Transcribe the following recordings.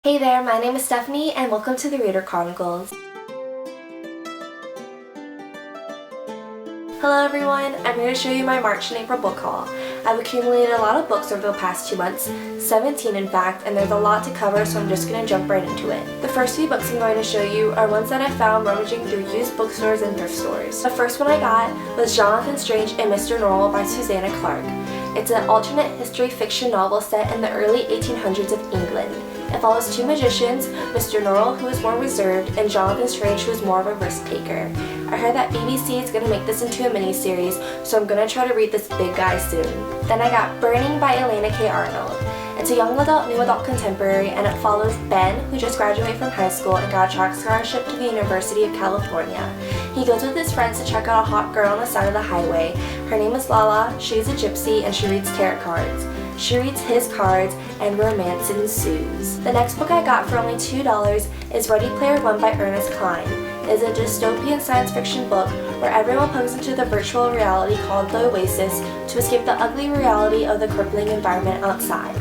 Hey there, my name is Stephanie and welcome to the Lunar Chronicles. Hello everyone, I'm here to show you my March and April book haul. I've accumulated a lot of books over the past 2 months, 17 in fact, and there's a lot to cover, so I'm just going to jump right into it. The first few books I'm going to show you are ones that I found rummaging through used bookstores and thrift stores. The first one I got was Jonathan Strange and Mr. Norrell by Susanna Clarke. It's an alternate history fiction novel set in the early 1800s of England. It follows two magicians, Mr. Norrell, who is more reserved, and Jonathan Strange, who is more of a risk-taker. I heard that BBC is going to make this into a mini-series, so I'm going to try to read this big guy soon. Then I got Burning by Elena K. Arnold. It's a young adult, new adult contemporary, and it follows Ben, who just graduated from high school and got a track scholarship to the University of California. He goes with his friends to check out a hot girl on the side of the highway. Her name is Lala, she's a gypsy, and she reads tarot cards. She reads his cards, and romance ensues. The next book I got for only $2 is Ready Player One by Ernest Cline. It is a dystopian science fiction book where everyone plugs into the virtual reality called the Oasis to escape the ugly reality of the crippling environment outside.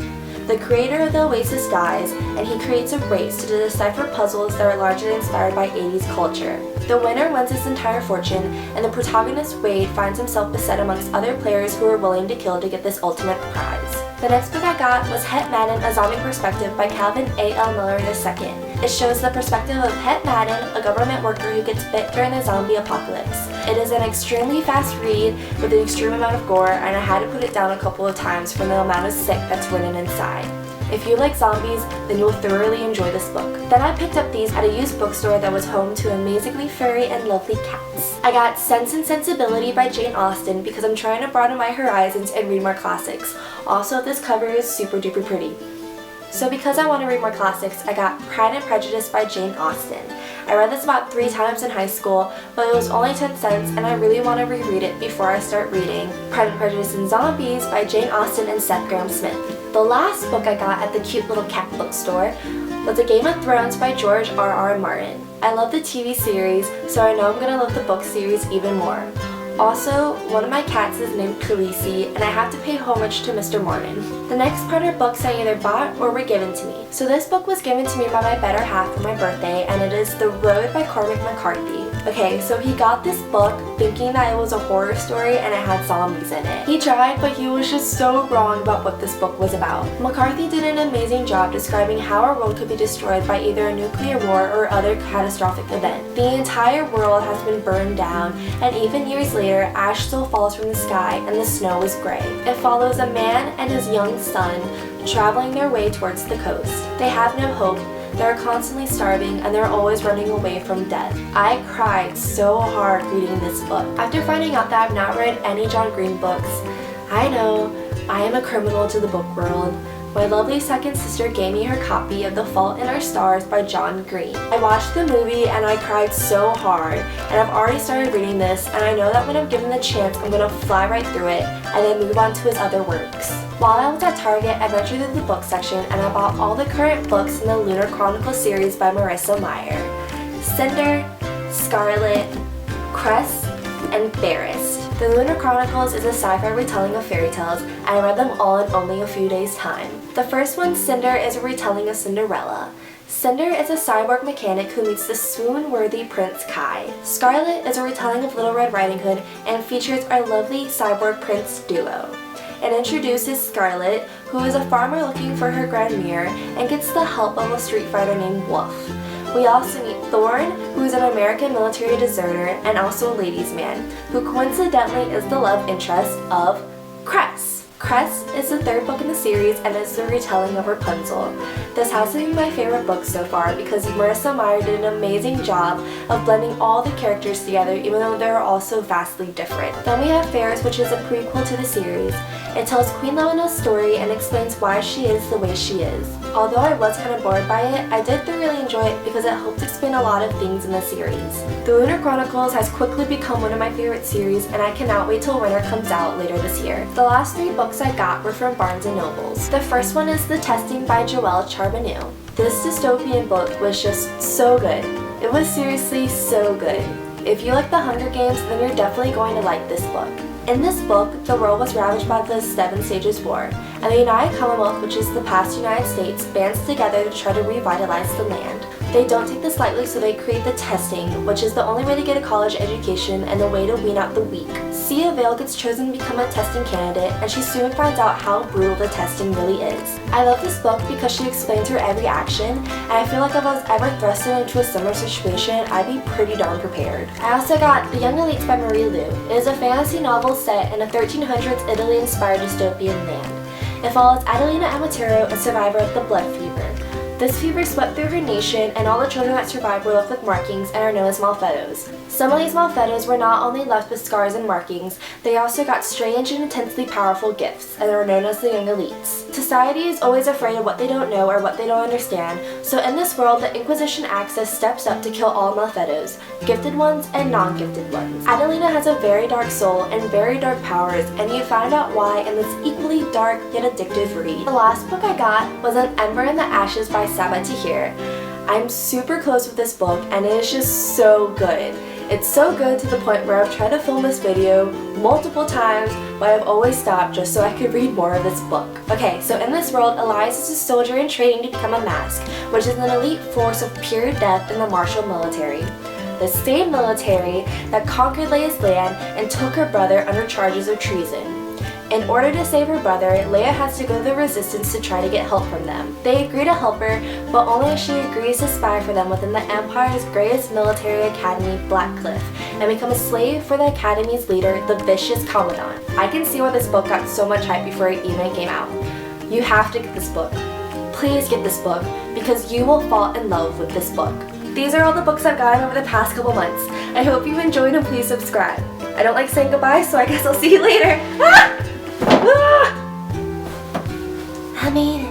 The creator of the Oasis dies, and he creates a race to decipher puzzles that are largely inspired by 80s culture. The winner wins his entire fortune, and the protagonist Wade finds himself beset amongst other players who are willing to kill to get this ultimate prize. The next book I got was Het Madden, A Zombie Perspective by Calvin A. L. Miller II. It shows the perspective of Het Madden, a government worker who gets bit during the zombie apocalypse. It is an extremely fast read with an extreme amount of gore, and I had to put it down a couple of times from the amount of sick that's written inside. If you like zombies, then you'll thoroughly enjoy this book. Then I picked up these at a used bookstore that was home to amazingly furry and lovely cats. I got Sense and Sensibility by Jane Austen because I'm trying to broaden my horizons and read more classics. Also, this cover is super duper pretty. So because I want to read more classics, I got Pride and Prejudice by Jane Austen. I read this about 3 times in high school, but it was only 10 cents and I really want to reread it before I start reading Pride and Prejudice and Zombies by Jane Austen and Seth Grahame-Smith. The last book I got at the cute little cat bookstore was A Game of Thrones by George R.R. Martin. I love the TV series, so I know I'm going to love the book series even more. Also, one of my cats is named Khaleesi, and I have to pay homage to Mr. Martin. The next part are books I either bought or were given to me. So this book was given to me by my better half for my birthday, and it is The Road by Cormac Mccarthy. Okay, so he got this book thinking that it was a horror story and it had zombies in it. He tried, but he was just so wrong about what this book was about. McCarthy did an amazing job describing how our world could be destroyed by either a nuclear war or other catastrophic event. The entire world has been burned down, and even years later, ash still falls from the sky and the snow is gray. It follows a man and his young son traveling their way towards the coast. They have no hope. They're constantly starving and they're always running away from death. I cried so hard reading this book. After finding out that I've not read any John Green books, I know, I am a criminal to the book world. My lovely second sister gave me her copy of The Fault in Our Stars by John Green. I watched the movie and I cried so hard, and I've already started reading this, and I know that when I'm given the chance I'm going to fly right through it and then move on to his other works. While I was at Target, I ventured into the book section and I bought all the current books in the Lunar Chronicles series by Marissa Meyer. Cinder, Scarlet, Cress, and Fairest. The Lunar Chronicles is a sci-fi retelling of fairy tales, and I read them all in only a few days' time. The first one, Cinder, is a retelling of Cinderella. Cinder is a cyborg mechanic who meets the swoon-worthy Prince Kai. Scarlet is a retelling of Little Red Riding Hood and features our lovely cyborg prince duo. It introduces Scarlet, who is a farmer looking for her grand mirror and gets the help of a street fighter named Wolf. We also meet Thorn, who is an American military deserter and also a ladies' man, who coincidentally is the love interest of Cress. Cress is the third book in the series and is the retelling of Rapunzel. This has to be my favorite book so far because Marissa Meyer did an amazing job of blending all the characters together even though they're all so vastly different. Then we have Fairest, which is a prequel to the series. It tells Queen Lamina's story and explains why she is the way she is. Although I was kind of bored by it, I did thoroughly enjoy it because it helped explain a lot of things in the series. The Lunar Chronicles has quickly become one of my favorite series, and I cannot wait till winter comes out later this year. The last 3 books I got were from Barnes & Nobles. The first one is The Testing by Joelle Charbonneau. This dystopian book was just so good. It was seriously so good. If you like The Hunger Games, then you're definitely going to like this book. In this book, the world was ravaged by the Seven Stages War, and the United Commonwealth, which is the past United States, bands together to try to revitalize the land. They don't take this lightly, so they create the testing, which is the only way to get a college education and a way to wean out the weak. Cia Vale gets chosen to become a testing candidate, and she soon finds out how brutal the testing really is. I love this book because she explains her every action, and I feel like if I was ever thrusted into a similar situation, I'd be pretty darn prepared. I also got The Young Elites by Marie Lu. It is a fantasy novel set in a 1300s Italy-inspired dystopian land. It follows Adelina Amatero, a survivor of the blood fever. This fever swept through her nation, and all the children that survived were left with markings and are known as malfettos. Some of these malfettos were not only left with scars and markings, they also got strange and intensely powerful gifts, and are known as the Young Elites. Society is always afraid of what they don't know or what they don't understand, so in this world, the Inquisition Axis steps up to kill all malfettos, gifted ones and non-gifted ones. Adelina has a very dark soul and very dark powers, and you find out why in this equally dark yet addictive read. The last book I got was An Ember in the Ashes by Sabaa Tahir. I'm super close with this book, and it is just so good. It's so good to the point where I've tried to film this video multiple times, but I've always stopped just so I could read more of this book. Okay, so in this world, Elias is a soldier in training to become a mask, which is an elite force of pure death in the martial military. The same military that conquered Leia's land and took her brother under charges of treason. In order to save her brother, Leia has to go to the Resistance to try to get help from them. They agree to help her, but only if she agrees to spy for them within the Empire's greatest military academy, Blackcliff, and become a slave for the academy's leader, the vicious Commandant. I can see why this book got so much hype before it even came out. You have to get this book. Please get this book, because you will fall in love with this book. These are all the books I've gotten over the past couple months. I hope you've enjoyed, and please subscribe. I don't like saying goodbye, so I guess I'll see you later. I made it.